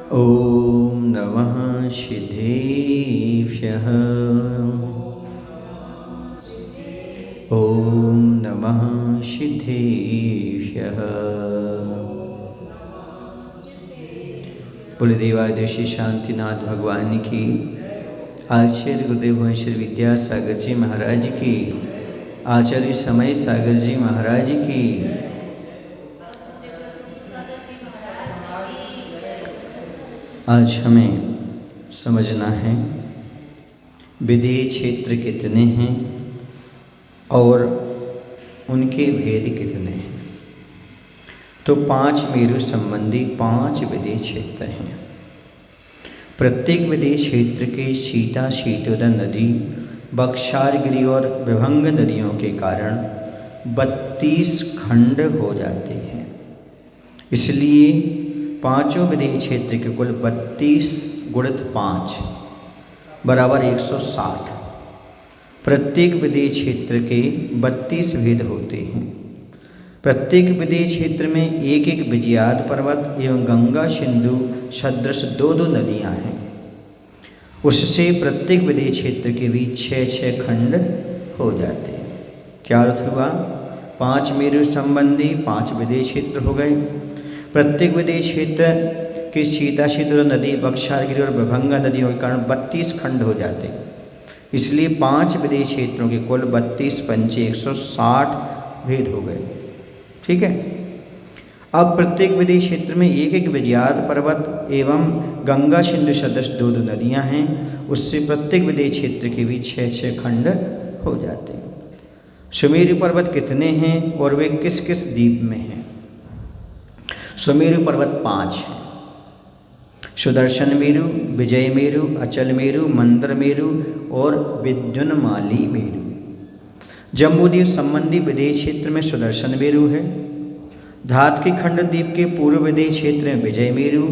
ॐ नमः सिद्धेभ्यः। ॐ नमः सिद्धेभ्यः। कुलदेवादित्य श्री शांतिनाथ भगवान की, आचार्य गुरुदेव श्री विद्यासागर जी महाराज की, आचार्य समय सागर जी महाराज की। आज हमें समझना है विदेह क्षेत्र कितने हैं और उनके भेद कितने हैं। तो 5 मेरु संबंधी 5 विदेह क्षेत्र हैं। प्रत्येक विदेह क्षेत्र के सीता शीतोदा नदी, बक्षारगिरी और विभंग नदियों के कारण 32 खंड हो जाते हैं। इसलिए पांचों विदेह क्षेत्र के कुल 32 गुणित 5 बराबर 160। प्रत्येक विदेह क्षेत्र के 32 भेद होते हैं। प्रत्येक विदेह क्षेत्र में एक एक विजयाद पर्वत एवं गंगा सिंधु सदृश 2-2 नदियां हैं। उससे प्रत्येक विदेह क्षेत्र के भी 6-6 खंड हो जाते हैं। क्या अर्थ हुआ? 5 मेरु संबंधी 5 विदेह क्षेत्र हो गए। प्रत्येक विदेह क्षेत्र की सीता शीतोदा नदी, बक्षारगिरी और विभंगा नदियों के कारण 32 खंड हो जाते हैं। इसलिए 5 विदेह क्षेत्रों के कुल 32 पंचे 160 भेद हो गए। ठीक है। अब प्रत्येक विदेह क्षेत्र में एक एक विजयाद पर्वत एवं गंगा सिंधु सदृश 2-2 नदियां हैं। उससे प्रत्येक विदेह क्षेत्र के भी 6-6 खंड हो जाते हैं। सुमेरु पर्वत कितने हैं और वे किस किस द्वीप में हैं? सुमेरु पर्वत 5 हैं। सुदर्शन मेरु, विजय मेरु, अचल मेरु, मंदर मेरु और विद्युन्माली मेरु। जम्बूद्वीप संबंधी विदेह क्षेत्र में सुदर्शन मेरु है। धात की खंड द्वीप के पूर्व विदेह क्षेत्र में विजय मेरु,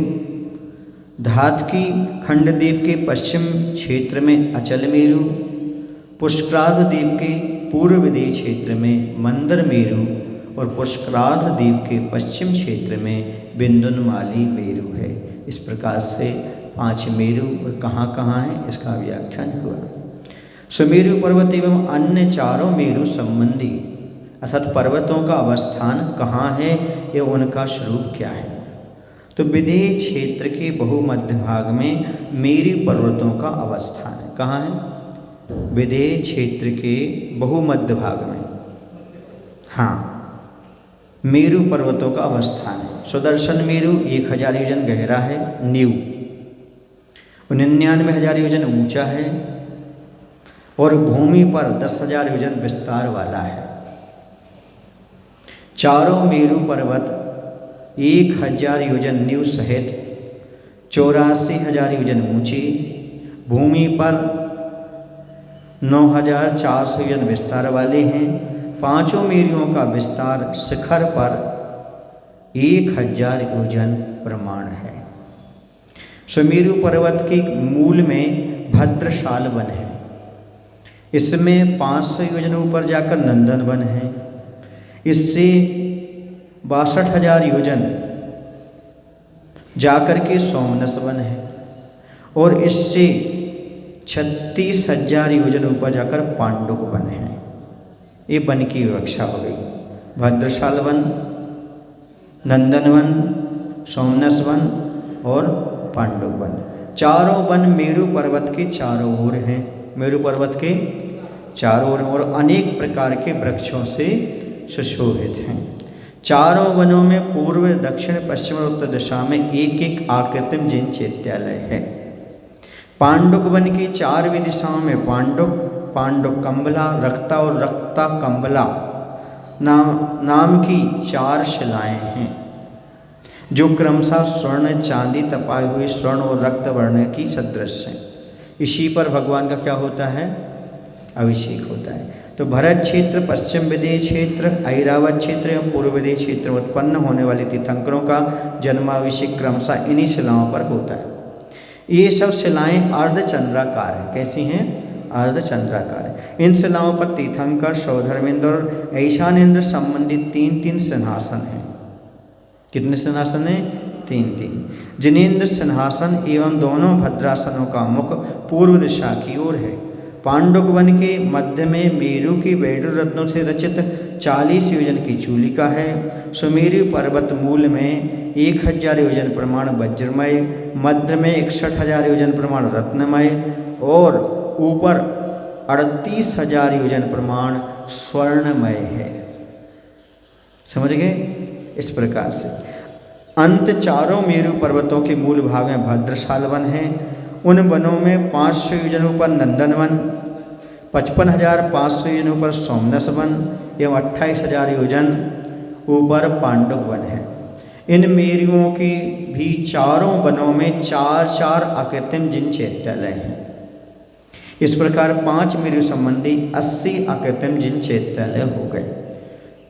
धात की खंड द्वीप के पश्चिम क्षेत्र में अचल मेरु, पुष्करार्ध द्वीप के पूर्व विदेह क्षेत्र में मंदर मेरु और पुष्करार्ध द्वीप के पश्चिम क्षेत्र में विद्युन्माली मेरु है। इस प्रकार से 5 मेरु और कहाँ कहाँ है इसका व्याख्यान हुआ। सुमेरु पर्वत एवं अन्य 4 मेरु संबंधी अर्थात पर्वतों का अवस्थान कहाँ है एवं उनका स्वरूप क्या है। तो विदेह क्षेत्र के बहुमध्य भाग में मेरु पर्वतों का अवस्थान है। कहाँ है? विदेह क्षेत्र के बहुमध्य भाग में, हाँ, मेरु पर्वतों का अवस्थान है। सुदर्शन मेरु 1000 योजन गहरा है, नींव 99,000 योजन ऊंचा है और भूमि पर 10,000 योजन विस्तार वाला है। चारों मेरु पर्वत 1000 योजन नींव सहित 84,000 योजन ऊंचे, भूमि पर 9,400 योजन विस्तार वाले हैं। 5 मेरुओं का विस्तार शिखर पर 1000 योजन प्रमाण है। सुमेरु पर्वत के मूल में भद्रशाल वन है। इसमें 500 योजन ऊपर जाकर नंदन वन है। इससे 62,000 योजन जाकर के सोमनस वन है और इससे 36,000 योजन ऊपर जाकर पांडुक वन है। ये वन की विवक्षा हो गई। भद्रशाल वन, नंदन वन, सोमनस वन और पांडुक वन। चारों वन मेरु पर्वत के चारों ओर हैं। मेरु पर्वत के चारों ओर और अनेक प्रकार के वृक्षों से सुशोभित हैं। चारों वनों में पूर्व, दक्षिण, पश्चिम और उत्तर दिशा में एक एक आकृतिम जिन चैत्यालय है। पांडुक वन की 4 दिशाओं में पांडुक, पांडुक कंबला, रक्ता और रक्ता कंबला नाम की 4 शिलाएं हैं जो क्रमशः स्वर्ण, चांदी, तपाए हुए स्वर्ण और रक्त वर्ण की सदृश हैं। इसी पर भगवान का क्या होता है? अभिषेक होता है। तो भरत क्षेत्र, पश्चिम विदेह क्षेत्र, ऐरावत क्षेत्र एवं पूर्व विदेह क्षेत्र में उत्पन्न होने वाले तीर्थंकरों का जन्माभिषेक क्रमशः इन्हीं शिलाओं पर होता है। ये सब शिलाएं अर्धचंद्राकार हैं। कैसी हैं? अर्धचंद्राकार है। इन शिलाओं पर तीर्थंकर, सौधर्मेंद्र और ईशानेंद्र संबंधित 3-3 सिंहासन हैं। कितने सिंहासन हैं? 3-3। जिनेन्द्र सिंहासन एवं दोनों भद्रासनों का मुख पूर्व दिशा की ओर है। पांडुक वन के मध्य में मेरु की वैडूर रत्नों से रचित 40 योजन की चूलिका है। सुमेरु पर्वत मूल में 1000 योजन प्रमाण वज्रमय, मध्य में 61,000 योजन प्रमाण रत्नमय और ऊपर 38,000 योजन प्रमाण स्वर्णमय है। समझ गए? इस प्रकार से अंत चारों मेरु पर्वतों के मूल भाग में भद्रशाल वन है। उन वनों में 500 योजनों पर नंदन वन, 55,500 योजनों पर सोमनस वन एवं 28,000 योजन ऊपर पांडुक वन है। इन मेरुओं की भी चारों वनों में 4-4 अकृत्रिम जिन चैत्यालय हैं। इस प्रकार 5 मेरु संबंधी 80 अकृत्रिम जिन चैत्यालय हो गए।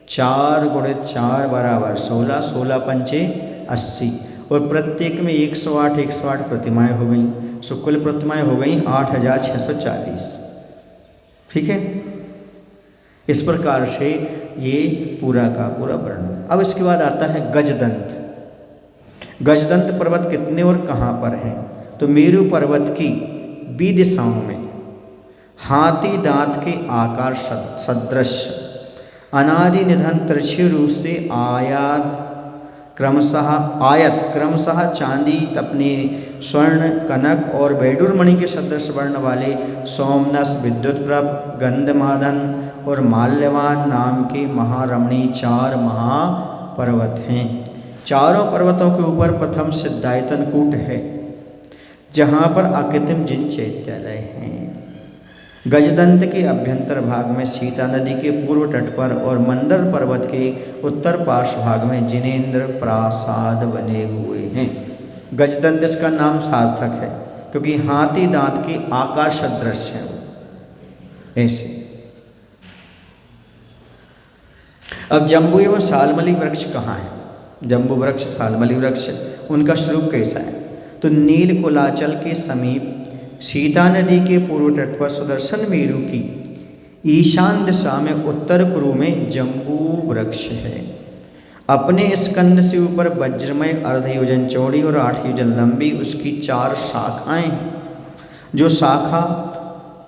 4 × 4 = 16, 16 पंचे 80 और प्रत्येक में 108 प्रतिमाएं हो गई। सो कुल प्रतिमाएं हो गई 8,640। ठीक है, इस प्रकार से ये पूरा का पूरा वर्णन। अब इसके बाद आता है गजदंत। गजदंत पर्वत कितने और कहाँ पर है? तो मेरु पर्वत की 20 दिशाओं में हाथी दांत के आकार सदृश अनादि निधन तिरछे रूप से आयत क्रमशः चांदी, तपने, स्वर्ण, कनक और वैडूर मणि के सदृश वर्ण वाले सोमनस, विद्युतप्रभ, गंधमादन और माल्यवान नाम के महारमणीय 4 महापर्वत हैं। चारों पर्वतों के ऊपर प्रथम सिद्धायतन कूट है, जहाँ पर अकृत्रिम जिन चैत्यालय हैं। गजदंत के अभ्यंतर भाग में सीता नदी के पूर्व तट पर और मंदर पर्वत के उत्तर पार्श्व भाग में जिनेन्द्र प्रासाद बने हुए हैं। गजदंत इसका नाम सार्थक है क्योंकि हाथी दांत के आकार सदृश है। ऐसे अब जम्बू एवं सालमली वृक्ष कहाँ है? जम्बू वृक्ष, सालमली वृक्ष, उनका स्वरूप कैसा है? तो नील कुलाचल के समीप सीता नदी के पूर्व तट पर सुदर्शन मेरु की ईशान दिशा में उत्तर कुरु में जम्बू वृक्ष है। अपने स्कंद से ऊपर वज्रमय अर्ध योजन चौड़ी और 8 योजन लंबी उसकी 4 शाखाएं हैं। जो शाखा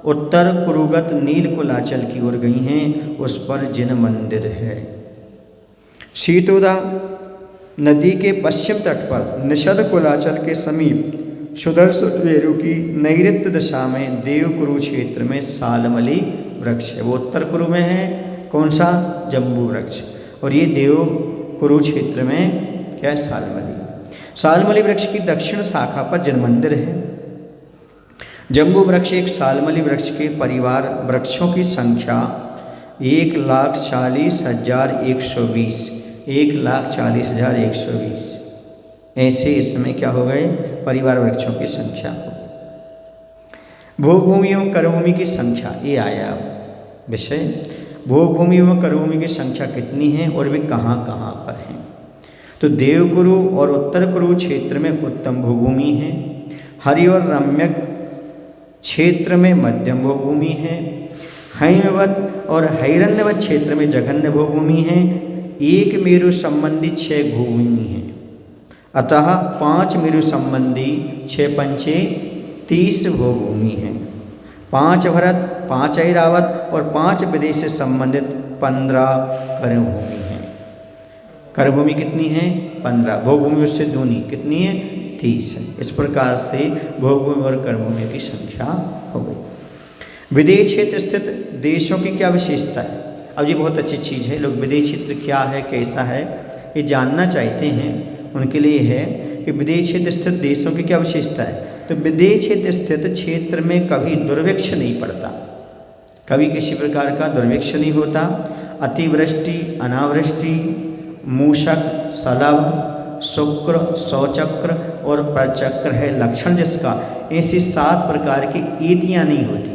उत्तर कुरुगत नील कुलाचल की ओर गई हैं, उस पर जिन मंदिर है। सीतोदा नदी के पश्चिम तट पर निषद कुलाचल के समीप सुदर्शन मेरु की नैऋत्य दिशा में देवकुरु क्षेत्र में सालमली वृक्ष है। वो उत्तर कुरु में है। कौन सा? जम्बू वृक्ष। और ये देवकुरु क्षेत्र में क्या है? सालमली। सालमली वृक्ष की दक्षिण शाखा पर जिन मंदिर है। जम्बू वृक्ष एक सालमली वृक्ष के परिवार वृक्षों की संख्या 1,40,120, 1,40,120 ऐसे इसमें क्या हो गए? परिवार वृक्षों की संख्या। भोगभूमि एवं करभूमि की संख्या, ये आया विषय। भोगभूमि एवं करभूमि की संख्या कितनी है और वे कहाँ कहाँ पर हैं? तो देवकुरु और उत्तर कुरु क्षेत्र में उत्तम भोगभूमि है। हरि और रम्यक क्षेत्र में मध्यम भोगभूमि है। हैमवत और हैरण्यवत क्षेत्र में जघन्य भोगभूमि है। एक मेरु संबंधी 6 भूभूमि है। अतः 5 मेरु संबंधी 6 पंचे 30 भूभूमि है। 5 भरत, 5 ऐरावत और 5 विदेश से संबंधित 15 करभूमि है। करभूमि कितनी है? 15। भोगभूमि उससे दूनी कितनी है? 30 है। इस प्रकार से भोगभूमि और करभूमि की संख्या हो गई। विदेश क्षेत्र स्थित देशों की क्या विशेषता है? अब ये बहुत अच्छी चीज़ है। लोग विदेश क्षेत्र क्या है, कैसा है, ये जानना चाहते हैं। उनके लिए है कि विदेश क्षेत्र स्थित देशों की क्या विशेषता है। तो विदेश क्षेत्र स्थित क्षेत्र में कभी दुर्भिक्ष नहीं पड़ता, कभी किसी प्रकार का दुर्भिक्ष नहीं होता। अतिवृष्टि, अनावृष्टि, मूषक, सलभ, शुक्र, सौचक्र और प्रचक्र है लक्षण जिसका। ऐसी 7 प्रकार की ईतियाँ नहीं होती।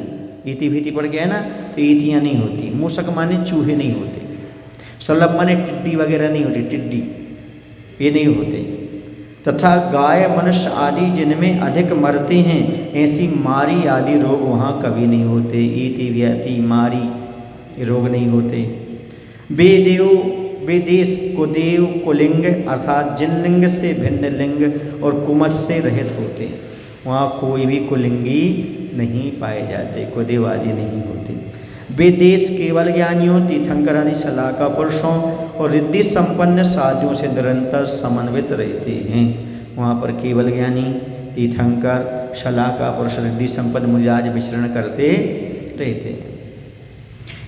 ईति भीति पड़ गया है ना, तो ईतियाँ नहीं होती। मूषक माने चूहे नहीं होते। सलभ माने टिड्डी वगैरह नहीं होती, टिड्डी ये नहीं होते। तथा गाय, मनुष्य आदि जिनमें अधिक मरते हैं, ऐसी मारी आदि रोग वहाँ कभी नहीं होते। ईति, व्यति, मारी ये रोग नहीं होते। वे देव वे देश कुदेव कुलिंग अर्थात जिन लिंग से भिन्न लिंग और कुमत से रहित होते, वहाँ कोई भी कुलिंगी नहीं पाए जाते, कुदेव आदि नहीं होते। वे देश केवल ज्ञानियों, तीर्थंकर आदि सलाहका पुरुषों और रिद्धि संपन्न साधुओं से निरंतर समन्वित रहते हैं। वहाँ पर केवल ज्ञानी, तीर्थंकर, सलाहका पुरुष, रिद्धि संपन्न मुजाज विचरण करते रहते हैं।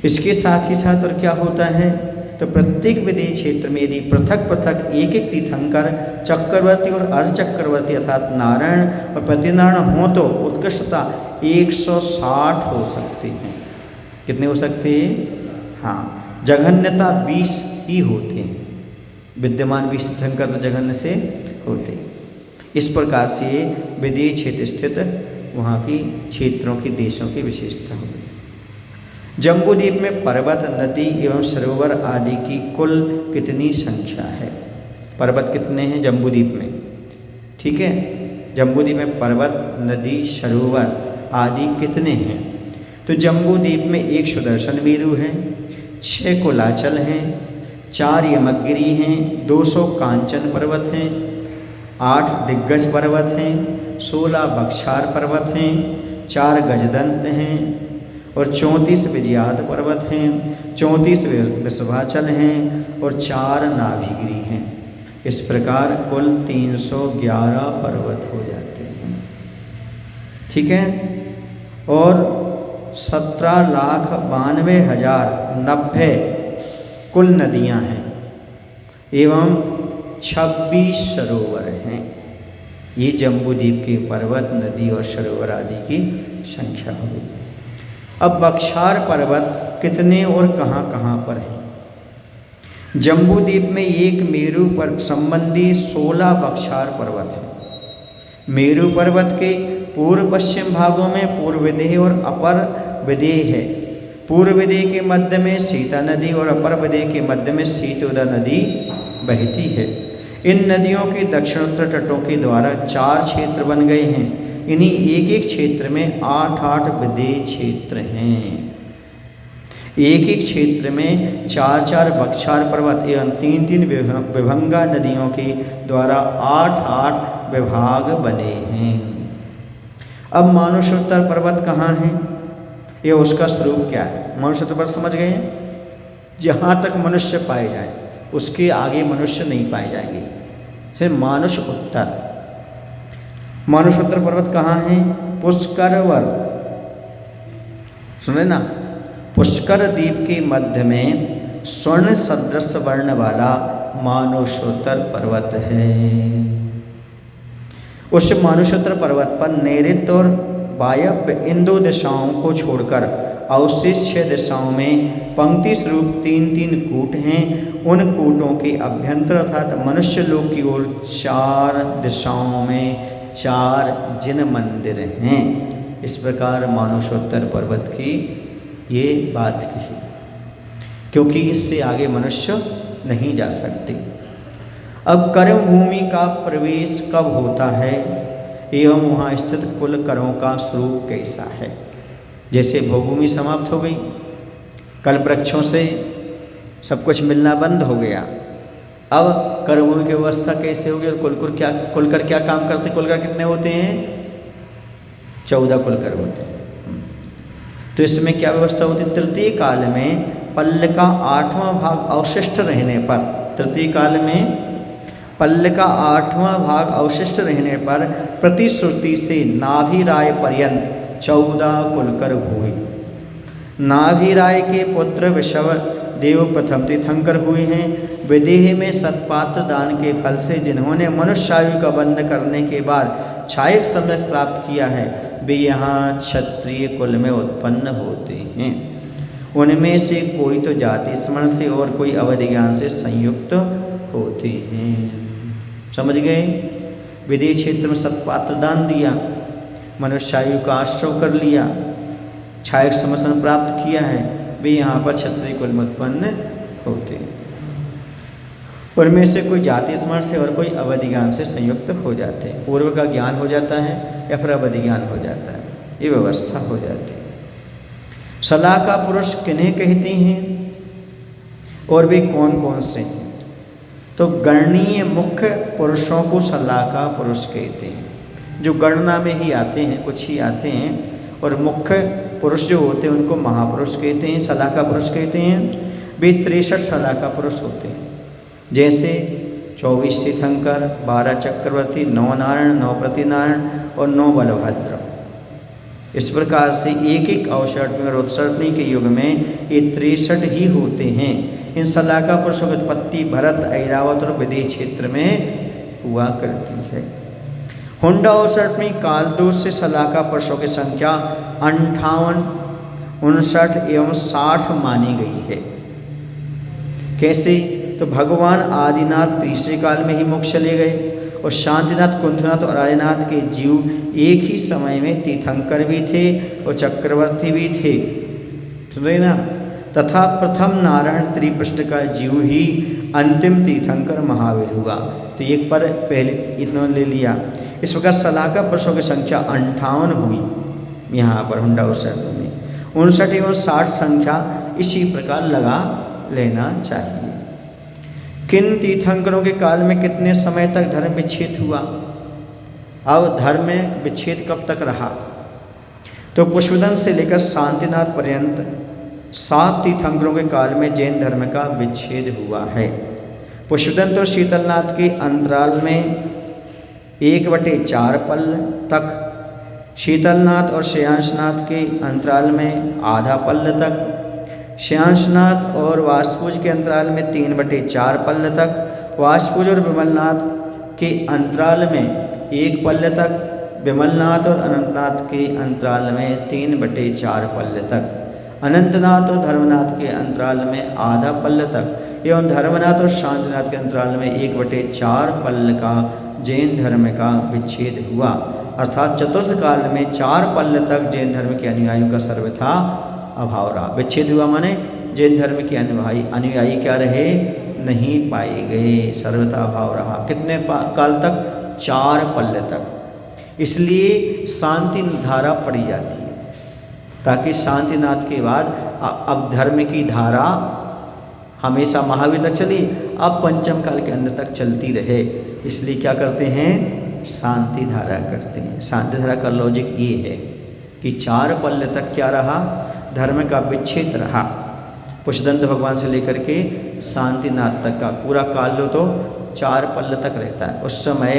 इसके साथ ही साथ और क्या होता है, तो प्रत्येक विदेह क्षेत्र में यदि पृथक पृथक एक एक तीर्थंकर, चक्रवर्ती और अर्धचक्रवर्ती अर्थात नारायण और प्रतिनारायण हो तो उत्कृष्टता 160 हो सकती है। कितने हो सकते हैं? हाँ, जघन्यता 20 ही होते हैं। विद्यमान 20 तीर्थंकर तो जघन्य से होते हैं। इस प्रकार से विदेह क्षेत्र स्थित वहाँ की क्षेत्रों की देशों की विशेषता होगी। जम्बूद्वीप में पर्वत, नदी एवं सरोवर आदि की कुल कितनी संख्या है? पर्वत कितने हैं जम्बूद्वीप में? ठीक है, जम्बूद्वीप में पर्वत, नदी, सरोवर आदि कितने हैं? तो जम्बूद्वीप में 1 सुदर्शन मेरु है, 6 कुलाचल हैं, 4 यमगिरी हैं, 200 कांचन पर्वत हैं, 8 दिग्गज पर्वत हैं, 16 बक्षार पर्वत हैं, 4 गजदंत हैं और 34 विजयात पर्वत हैं, 34 विश्वाचल हैं और 4 नाभिगिरी हैं। इस प्रकार कुल 311 पर्वत हो जाते हैं। ठीक है, और 17,92,090 कुल नदियां हैं एवं 26 सरोवर हैं। ये जम्बूद्वीप के पर्वत, नदी और सरोवर आदि की संख्या होगी। अब बक्षार पर्वत कितने और कहाँ कहाँ पर हैं? जम्बूद्वीप में एक मेरु पर संबंधी 16 बक्षार पर्वत हैं। मेरु पर्वत के पूर्व पश्चिम भागों में पूर्व विदेह और अपर विदेह है। पूर्व विदेह के मध्य में सीता नदी और अपर विदेह के मध्य में सीतोदा नदी बहती है। इन नदियों के दक्षिणोत्तर तटों के द्वारा 4 क्षेत्र बन गए हैं। इन्हीं एक एक क्षेत्र में 8-8 विदेह क्षेत्र हैं। एक एक क्षेत्र में 4-4 बक्षार पर्वत एवं 3-3 विभंगा नदियों के द्वारा 8-8 विभाग बने हैं। अब मानुषोत्तर पर्वत कहाँ है? ये उसका स्वरूप क्या है? मानुषोत्तर पर्वत समझ गए? जहाँ तक मनुष्य पाए जाए उसके आगे मनुष्य नहीं पाए जाएंगे, सिर्फ मानुष उत्तर। मानुषोत्तर पर्वत कहाँ है? पुष्करवर, सुने ना, पुष्कर द्वीप के मध्य में स्वर्ण सदृश वर्ण वाला मानुषोत्तर पर्वत है। उस मानुषोत्तर पर्वत पर नैऋत्य और वायव्य इन 2 दिशाओं को छोड़कर अवशिष्ट 6 दिशाओं में पंक्ति स्वरूप 3-3 कूट हैं। उन कूटों के अभ्यंतर अर्थात मनुष्य लोक की ओर 4 दिशाओं में 4 जिन मंदिर हैं। इस प्रकार मानुषोत्तर पर्वत की ये बात कही, क्योंकि इससे आगे मनुष्य नहीं जा सकते। अब कर्म भूमि का प्रवेश कब होता है एवं वहाँ स्थित कुल करों का स्वरूप कैसा है? जैसे भूभूमि समाप्त हो गई, कल्प वृक्षों से सब कुछ मिलना बंद हो गया, अब कर्मभूमि की व्यवस्था कैसे होगी? और कुलकर क्या काम करते? कुलकर कितने होते हैं? 14 कुलकर होते हैं। तो इसमें क्या व्यवस्था होती? तृतीय काल में पल्ल का 8वां भाग अवशिष्ट रहने पर, तृतीय काल में पल्ल का 8वां भाग अवशिष्ट रहने पर प्रतिश्रुति से नाभिराय पर्यंत 14 कुलकर हुए। नाभिराय के पुत्र विषव देव प्रथम तीर्थंकर हुए हैं। विदेह में सत्पात्र दान के फल से जिन्होंने मनुष्य आयु का बंध करने के बाद छायक सम्यक प्राप्त किया है, वे यहाँ क्षत्रिय कुल में उत्पन्न होते हैं। उनमें से कोई तो जाति स्मरण से और कोई अवधि ज्ञान से संयुक्त होते हैं। समझ गए? विदेह क्षेत्र में सत्पात्र दान दिया, मनुष्यायु का आश्रय कर लिया, छायक समसन प्राप्त किया है, वे यहाँ पर क्षत्रिय कुल में उत्पन्न होते हैं। उनमें से कोई जाति स्मरण से और कोई अवधि ज्ञान से संयुक्त हो जाते हैं। पूर्व का ज्ञान हो जाता है या फिर अवधि ज्ञान हो जाता है, ये व्यवस्था हो जाती है। सलाह का पुरुष किन्हें कहते हैं? और वे कौन कौन से हैं? तो गणनीय मुख्य पुरुषों को सलाका पुरुष कहते हैं। जो गणना में ही आते हैं, कुछ ही आते हैं, और मुख्य पुरुष जो होते हैं उनको महापुरुष कहते हैं, सलाका पुरुष कहते हैं। वे 63 सलाका पुरुष होते हैं, जैसे 24 तीर्थंकर, 12 चक्रवर्ती, 9 नारायण, 9 प्रतिनारायण और 9 बलभद्र। इस प्रकार से एक एक अवसर्पणी और उत्सर्पणी के युग में ये 63 ही होते हैं। इन सलाका पुरुषों की उत्पत्ति भरत, ऐरावत और विदेह क्षेत्र में हुआ करती है। हुंडा और सर्पणी कालदोष से सलाका पुरुषों की संख्या 58, 59 एवं 60 मानी गई है। कैसे? तो भगवान आदिनाथ तीसरे काल में ही मोक्ष चले गए, और शांतिनाथ, कुंथनाथ और आर्यनाथ के जीव एक ही समय में तीर्थंकर भी थे और चक्रवर्ती भी थे, सुन रहे ना। तथा प्रथम नारायण त्रिपृष्ठ का जीव ही अंतिम तीर्थंकर महावीर हुआ। तो एक पर पहले इन्होंने ले लिया। इस प्रकार सलाका पुरुषों की संख्या 58 हुई यहाँ पर हुंडा और सर्पणी में। 59 एवं 60 संख्या इसी प्रकार लगा लेना चाहिए। किन तीर्थंकरों के काल में कितने समय तक धर्म विच्छेद हुआ? अब धर्म में विच्छेद कब तक रहा? तो पुष्पदंत से लेकर शांतिनाथ पर्यंत 7 तीर्थंकरों के काल में जैन धर्म का विच्छेद हुआ है। पुष्पदंत और शीतलनाथ के अंतराल में 1/4 पल्ल तक, शीतलनाथ और श्रेयांशनाथ के अंतराल में आधा पल्ल तक, श्रेयांशनाथ और वासपुज के अंतराल में 3/4 पल्ल तक, वासपुज और विमलनाथ के अंतराल में 1 पल्ल तक, विमलनाथ और अनंतनाथ के अंतराल में 3/4 पल्ल तक, अनंतनाथ और धर्मनाथ के अंतराल में आधा पल्ल तक एवं धर्मनाथ और शांतिनाथ के अंतराल में 1/4 पल्ल का जैन धर्म का विच्छेद हुआ। अर्थात चतुर्थ काल में 4 पल्ल तक जैन धर्म के अनुयायियों का सर्वथा अभाव रहा। विच्छेद हुआ माने जैन धर्म के अनुयायी क्या रहे? नहीं पाए गए, सर्वथा अभाव रहा। कितने काल तक? 4 पल्ल तक। इसलिए शांति धारा पड़ी जाती है, ताकि शांतिनाथ के बाद अब धर्म की धारा हमेशा महावीर तक चली, अब पंचम काल के अंत तक चलती रहे। इसलिए क्या करते हैं? शांति धारा करते हैं। शांति धारा का लॉजिक ये है कि 4 पल्ल तक क्या रहा? धर्म का विच्छेद रहा। पुष्पदंत भगवान से लेकर के शांतिनाथ तक का पूरा काल लो तो 4 पल्ल तक रहता है। उस समय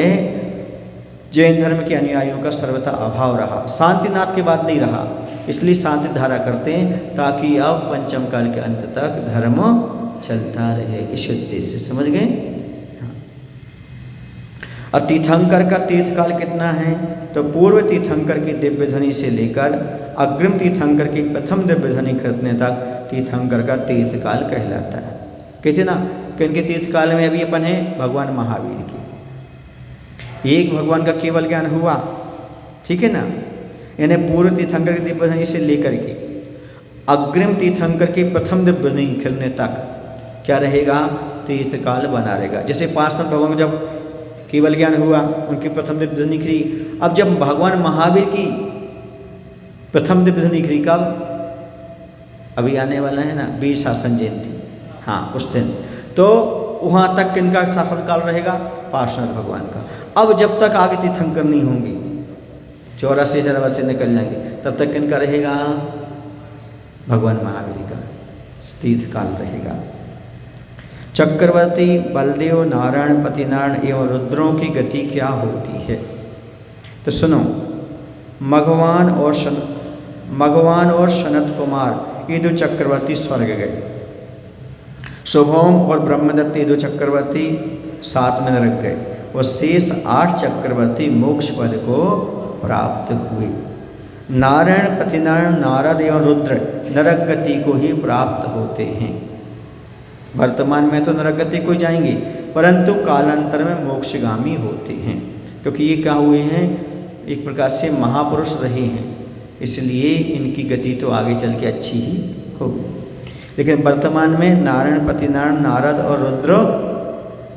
जैन धर्म के अनुयायियों का सर्वथा अभाव रहा, शांतिनाथ के बाद नहीं रहा। इसलिए शांति धारा करते हैं ताकि अब पंचम काल के अंत तक धर्म चलता रहे, इस उद्देश्य से। समझ गए? और तीर्थंकर का तीर्थकाल कितना है? तो पूर्व तीर्थंकर की दिव्य ध्वनि से लेकर अग्रिम तीर्थंकर की प्रथम दिव्य ध्वनि खरीदने तक तीर्थंकर का तीर्थकाल कहलाता है। कहते ना कि इनके तीर्थकाल में अभी अपन है भगवान महावीर की, एक भगवान का केवल ज्ञान हुआ, ठीक है ना। यानी पूर्व तीर्थंकर की दिव्य ध्वनि से लेकर के अग्रिम तीर्थंकर की प्रथम दिव्य ध्वनि खरीदने तक क्या रहेगा? तीर्थकाल बना रहेगा। जैसे 5 भगवान जब केवल ज्ञान हुआ, उनकी प्रथम दिव्य ध्वनि निकली। अब जब भगवान महावीर की प्रथम दिव्य ध्वनि निकली कब? अभी आने वाला है ना, 20 शासन जयंती, हाँ उस दिन। तो वहाँ तक किनका शासनकाल रहेगा? पार्श्वनाथ भगवान का। अब जब तक आगे तीर्थंकर नहीं होंगे, 84,000 वर्ष निकल जाएंगे, तब तक किनका रहेगा? भगवान महावीर का तीर्थकाल रहेगा। चक्रवर्ती, बलदेव, नारायण, पतिनारायण एवं रुद्रों की गति क्या होती है? तो सुनो, मघवान और सनत कुमार ये 2 चक्रवर्ती स्वर्ग गए। शुभोम और ब्रह्मदत्त ये 2 चक्रवर्ती 7 में नरक गए, और शेष 8 चक्रवर्ती मोक्ष पद को प्राप्त हुए। नारायण, पतिनारायण, नारद एवं रुद्र नरक गति को ही प्राप्त होते हैं। वर्तमान में तो नरक गति को जाएंगे, परंतु कालांतर में मोक्षगामी होते हैं, क्योंकि ये क्या हुए हैं? एक प्रकार से महापुरुष रहे हैं, इसलिए इनकी गति तो आगे चल के अच्छी ही होगी। लेकिन वर्तमान में नारायण, पतिनारायण, नारद और रुद्र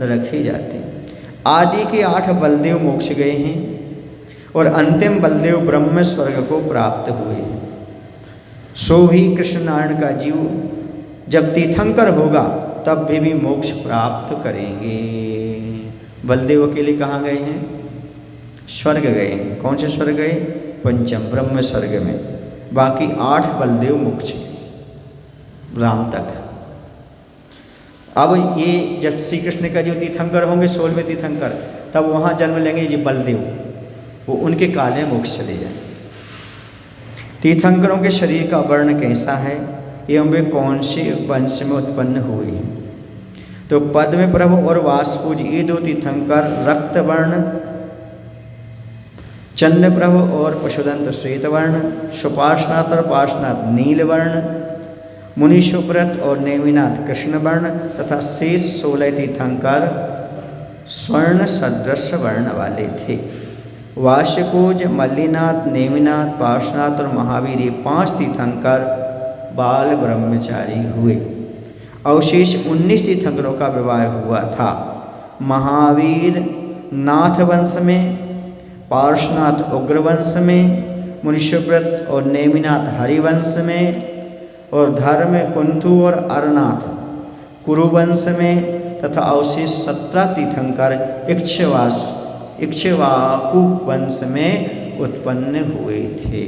नरक ही जाते हैं। आदि के 8 बलदेव मोक्ष गए हैं, और अंतिम बलदेव ब्रह्म स्वर्ग को प्राप्त हुए हैं। सो भी कृष्ण नारायण का जीव जब तीर्थंकर होगा तब भी मोक्ष प्राप्त करेंगे। बलदेव अकेले कहाँ गए हैं? स्वर्ग गए हैं। कौन से स्वर्ग गए? पंचम ब्रह्म स्वर्ग में। बाकी 8 बलदेव मोक्ष राम तक। अब ये जब श्री कृष्ण का जो तीर्थंकर होंगे 16वें तीर्थंकर, तब वहाँ जन्म लेंगे ये बलदेव, वो उनके काल में मोक्ष चले जाए। तीर्थंकरों के शरीर का वर्ण कैसा है एवं वे कौन से वंश में उत्पन्न हुए हैं? तो पद्म प्रभु और वासपूज ये 2 तीर्थंकर रक्त वर्ण, चंद्र प्रभु और पशुदंत श्वेत वर्ण, सुपार्श्वनाथ और पार्श्वनाथ नील वर्ण, मुनि सुब्रत और नेमिनाथ कृष्ण वर्ण तथा शेष 16 तीर्थंकर स्वर्ण सदृश वर्ण वाले थे। वाष्यपूज, मल्लीनाथ, नेमिनाथ, पार्श्वनाथ और महावीर ये 5 तीर्थंकर बाल ब्रह्मचारी हुए। अवशेष 19 तीर्थंकरों का विवाह हुआ था। महावीर नाथ वंश में, पार्श्वनाथ उग्रवंश में, मुनिशुव्रत और नेमिनाथ हरिवंश में और धर्म कुंथु और अरनाथ कुरुवंश में तथा अवशेष 17 तीर्थंकर इक्ष्वाकु वंश में उत्पन्न हुए थे।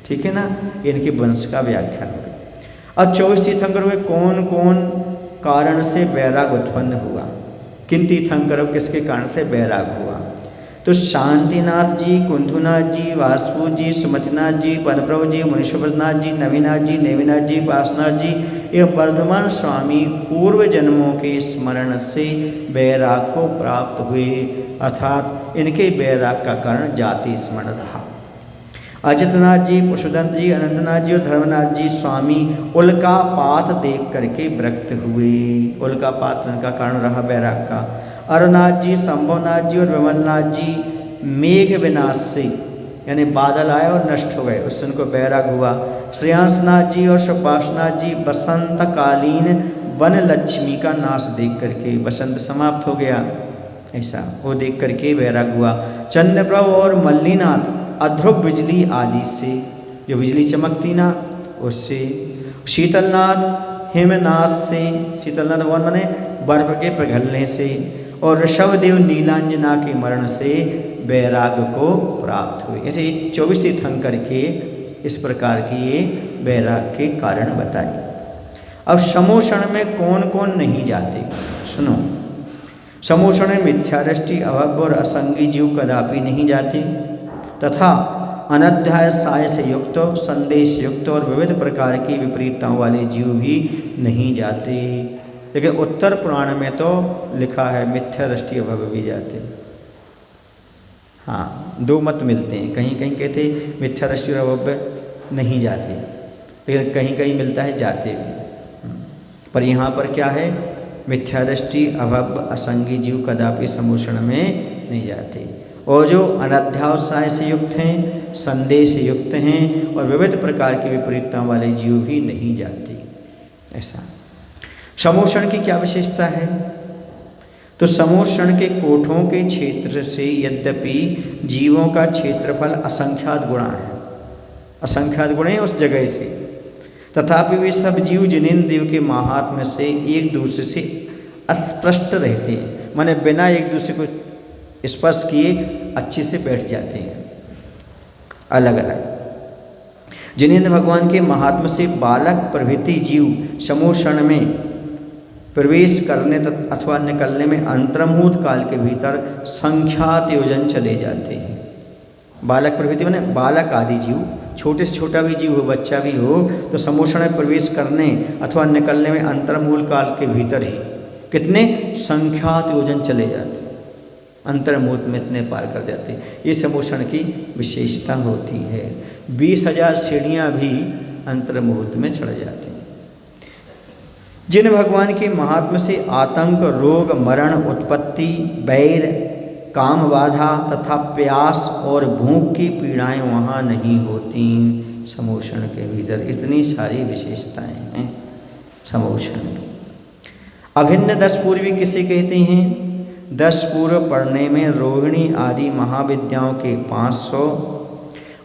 ठीक है ना, इनके वंश का व्याख्यान हो। अब 24 तीर्थंकर हुए। कौन कौन कारण से वैराग उत्पन्न हुआ? किन तीर्थंकरों किसके कारण से वैराग हुआ? तो शांतिनाथ जी, कुंथुनाथ जी, वासुदेव जी, सुमतिनाथ जी, पदप्रभु जी, मुनिशुभ्रनाथ जी, नवीनाथ जी, नेमिनाथ जी, पार्श्वनाथ जी एवं वर्धमान स्वामी पूर्व जन्मों के स्मरण से वैराग को प्राप्त हुए, अर्थात इनके वैराग का कारण जाति स्मरण रहा। अजितनाथ जी, पशुदंत जी, अनंतनाथ जी और धर्मनाथ जी स्वामी उल्कापात देख करके विरक्त हुए। उल्कापात इनका कारण रहा वैराग का। अरुणाथ जी, शंभुनाथ जी और विमलनाथ जी मेघ विनाश से, यानी बादल आए और नष्ट हो गए, उससे उनको वैराग हुआ। श्रेयांसनाथ जी और सुपार्श्वनाथ जी बसंतकालीन वन लक्ष्मी का नाश देख करके, बसंत समाप्त हो गया ऐसा वो देख करके वैराग हुआ। चंद्रप्रभु और मल्लीनाथ अध्रुव बिजली आदि से, जो बिजली चमकती ना उससे। शीतलनाथ हिमनाश से, शीतलनाथ कौन बने? बर्फ के पिघलने से। और ऋषभदेव नीलांजना के मरण से वैराग को प्राप्त हुए। ऐसे 24 तीर्थंकर के इस प्रकार की ये वैराग के कारण बताए। अब समोषण में कौन कौन नहीं जाते? सुनो, समोषण में मिथ्यादृष्टि, अभव्य और असंगी जीव कदापि नहीं जाते तथा अनध्याय साय से युक्त, संदेश युक्त और विविध प्रकार की विपरीतताओं वाले जीव भी नहीं जाते। लेकिन उत्तर पुराण में तो लिखा है मिथ्या दृष्टि अभव्य भी जाते। हाँ, 2 मत मिलते हैं। कहीं कहीं कहते मिथ्या दृष्टि और अभव्य नहीं जाते, लेकिन कहीं कहीं मिलता है जाते भी। पर यहाँ पर क्या है? मिथ्या दृष्टि, अभव्य, असंगी जीव कदापि समोषण में नहीं जाते। और जो अनध्यावसाय से युक्त हैं, संदेश से युक्त हैं और विविध प्रकार की विपरीतताओं वाले जीव भी नहीं जाते। ऐसा समोषण की क्या विशेषता है? तो समोषण के कोठों के क्षेत्र से यद्यपि जीवों का क्षेत्रफल असंख्यात गुणा है, असंख्यात गुणे उस जगह से, तथापि वे सब जीव जिनेंद्रियों के महात्म्य से एक दूसरे से अस्पृष्ट रहते हैं, माने बिना एक दूसरे को स्पर्श किए अच्छे से बैठ जाते हैं अलग अलग। जिनेंद्र भगवान के महात्म्य से बालक प्रभृति जीव समोषण में प्रवेश करने अथवा निकलने में अंतर्मुहूर्त काल के भीतर संख्यात योजन चले जाते हैं। बालक प्रभृति माने बालक आदि जीव, छोटे से छोटा भी जीव हो, बच्चा भी हो, तो समोषण में प्रवेश करने अथवा निकलने में अंतर्मुहूर्त काल के भीतर ही कितने संख्यात योजन चले जाते, अंतर्मुहूर्त में इतने पार कर जाते। ये समोषण की विशेषता होती है। 20,000 सीढ़ियाँ भी अंतर्मुहूर्त में चढ़ जाती हैं। जिन भगवान के महात्म्य से आतंक, रोग, मरण, उत्पत्ति, बैर, काम बाधा तथा प्यास और भूख की पीड़ाएं वहाँ नहीं होती समोषण के भीतर, इतनी सारी विशेषताएं हैं समोषण की। अभिन्न 10 पूर्वी किसे कहते हैं? 10 पूर्व पढ़ने में रोहिणी आदि महाविद्याओं के 500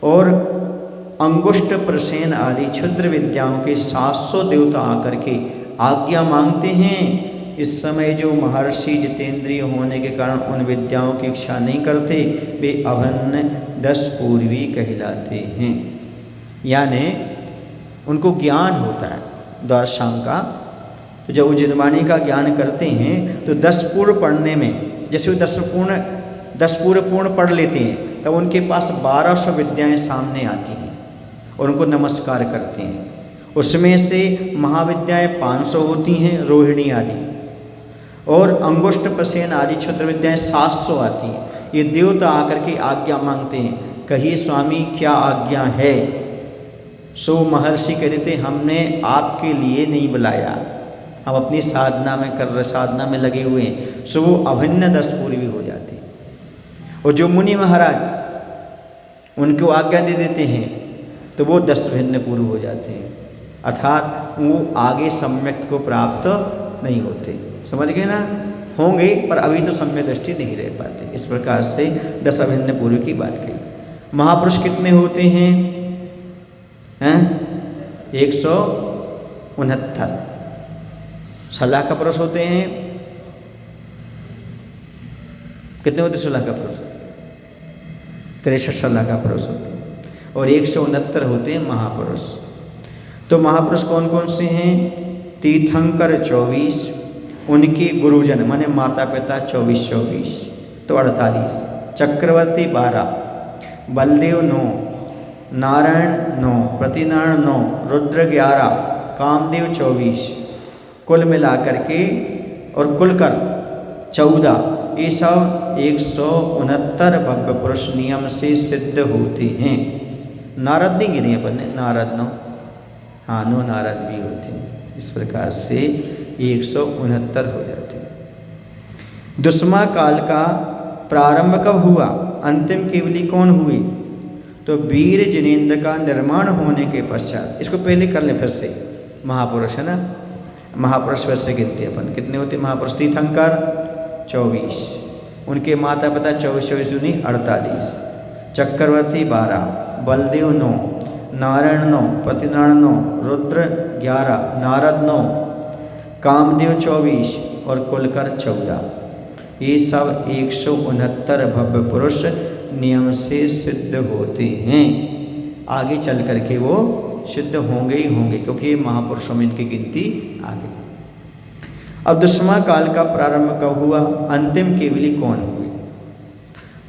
और अंगुष्ठ प्रसेन आदि क्षुद्र विद्याओं के 700 देवता आकर के आज्ञा मांगते हैं। इस समय जो महर्षि जितेंद्रिय होने के कारण उन विद्याओं की इच्छा नहीं करते, वे अभिन्न 10 पूर्वी कहलाते हैं। यानी उनको ज्ञान होता है द्वादशांग का। तो जब वो जिनवाणी का ज्ञान करते हैं तो 10 पूर्व पढ़ने में, जैसे वो 10 पूर्व पूर्ण पढ़ लेते हैं तब उनके पास 1200 विद्याएं सामने आती हैं और उनको नमस्कार करते हैं। उसमें से महाविद्याएं 500 होती हैं, रोहिणी आदि, और अंगुष्ठ प्रसेन आदि क्षुद्र विद्याएं 700 आती हैं। ये देवता आकर के आज्ञा मांगते हैं, कहिए स्वामी क्या आज्ञा है। सो महर्षि कहते थे हमने आपके लिए नहीं बुलाया, हम अपनी साधना में लगे हुए हैं। सो वो अभिन्न 10 पूर्वी हो जाते हैं। और जो मुनि महाराज उनको आज्ञा दे देते हैं तो वो 10 भिन्न पूर्व हो जाते हैं, अर्थात वो आगे सम्यक को प्राप्त नहीं होते। समझ गए ना? होंगे पर अभी तो सम्यक दृष्टि नहीं रह पाते। इस प्रकार से 10 अभिन्न पूर्व की बात कही। महापुरुष कितने होते हैं? 169 सलाह का पुरुष होते हैं। कितने होते 16 का पुरुष? 63 सलाह का पुरुष होते हैं और 169 होते हैं महापुरुष। तो महापुरुष कौन कौन से हैं? तीर्थंकर 24, उनके गुरुजन माने माता पिता 24 तो 48, चक्रवर्ती 12, बलदेव 9, नारायण 9, प्रतिनारायण 9, रुद्र 11, कामदेव 24, कुल मिलाकर के और कुलकर 14, ये सब 169 भव्य पुरुष नियम से सिद्ध होते हैं। नारद नहीं गिरे अपन ने, नारद 9, हाँ 9 नारद भी होते हैं। इस प्रकार से 169 हो जाते हैं। 10वां काल का प्रारंभ कब हुआ? अंतिम केवली कौन हुए? तो वीर जिनेन्द्र का निर्माण होने के पश्चात। इसको पहले कर ले फिर से। महापुरुष है ना, महापुरुष फिर से गिनते अपन। कितने होते महापुरुष? तीर्थंकर 24, उनके माता पिता 24 दूनी 48, चक्रवर्ती 12, बलदेव 9, नारायण 9, प्रतिनारायण 9, रुद्र 11, नारद 9, कामदेव 24 और कुलकर 14। ये सब 169 भव्य पुरुष नियम से सिद्ध होते हैं। आगे चल करके वो सिद्ध होंगे ही होंगे, क्योंकि महापुरुषों में इनकी गिनती आगे। अब 10वां काल का प्रारंभ कब हुआ? अंतिम केवली कौन हुए?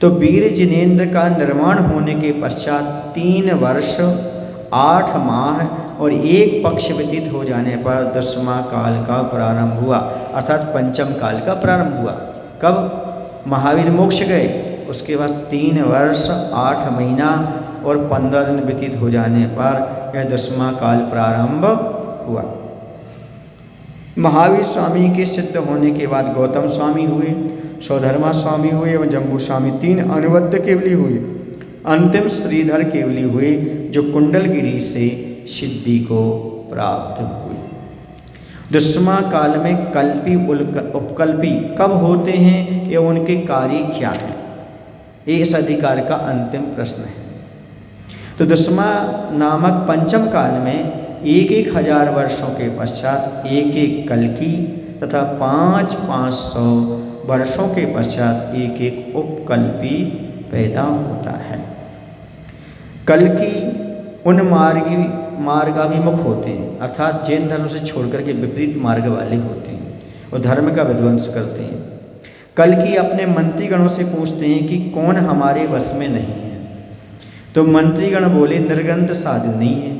तो वीर जिनेन्द्र का निर्माण होने के पश्चात 3 वर्ष 8 माह और 1 पक्ष व्यतीत हो जाने पर 10वां काल का प्रारंभ हुआ, अर्थात पंचम काल का प्रारंभ हुआ। कब? महावीर मोक्ष गए, उसके बाद 3 वर्ष 8 महीना और 15 दिन व्यतीत हो जाने पर यह 10वां काल प्रारंभ हुआ। महावीर स्वामी के सिद्ध होने के बाद गौतम स्वामी हुए, स्वधर्मा स्वामी हुए एवं जम्बू स्वामी 3 अनुबद्ध केवली हुए। अंतिम श्रीधर केवली हुए जो कुंडलगिरी से सिद्धि को प्राप्त हुए। 10वां काल में कल्पी उपकल्पी कब होते हैं एवं उनके कार्य क्या हैं? ये इस अधिकार का अंतिम प्रश्न है। तो 10वां नामक पंचम काल में 1,000 वर्षों के पश्चात एक कल्की तथा 500 वर्षों के पश्चात एक उपकल्पी पैदा होता है। कल्की उन मार्गाभिमुख होते हैं, अर्थात जैन धर्म से छोड़कर के विपरीत मार्ग वाले होते हैं और धर्म का विध्वंस करते हैं। कल्की अपने मंत्रीगणों से पूछते हैं कि कौन हमारे वश में नहीं है। तो मंत्रीगण बोले निर्ग्रंथ साधु नहीं है।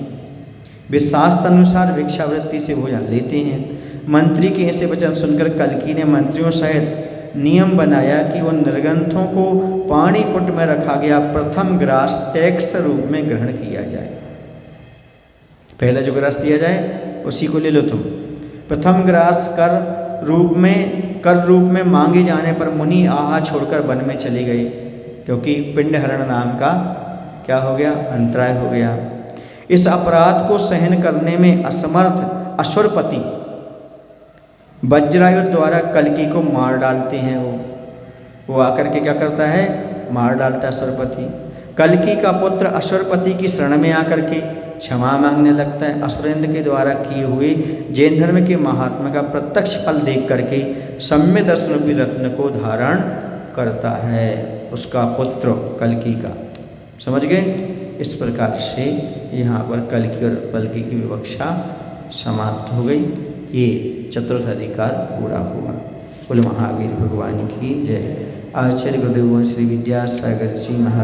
वे शास्त्र अनुसार भिक्षावृत्ति से भोजन लेते हैं। मंत्री के ऐसे वचन सुनकर कल्की ने मंत्रियों सहित नियम बनाया कि उन निर्ग्रंथों को पाणिपुट में रखा गया प्रथम ग्रास टैक्स रूप में ग्रहण किया जाए। पहला जो ग्रास दिया जाए उसी को ले लो तुम। प्रथम ग्रास कर रूप में मांगे जाने पर मुनि आहार छोड़कर वन में चले गए, क्योंकि पिंडहरण नाम का क्या हो गया? अंतराय हो गया। इस अपराध को सहन करने में असमर्थ असुरपति वज्रायु द्वारा कल्की को मार डालते हैं। वो आकर के क्या करता है? मार डालता है असुरपति। कल्की का पुत्र असुरपति की शरण में आकर के क्षमा मांगने लगता है। असुरेंद्र के द्वारा किए हुए जैन धर्म के महात्मा का प्रत्यक्ष फल देख करके सम्य दर्शन रूपी रत्न को धारण करता है, उसका पुत्र कल्कि का। समझ गए? इस प्रकार से यहाँ पर कल्कि और बल्कि की विवक्षा समाप्त हो गई। ये चतुर्थ अधिकार पूरा हुआ। बोले महावीर भगवान की जय। आचार्य गुरुदेव श्री विद्यासागर जी महाराज।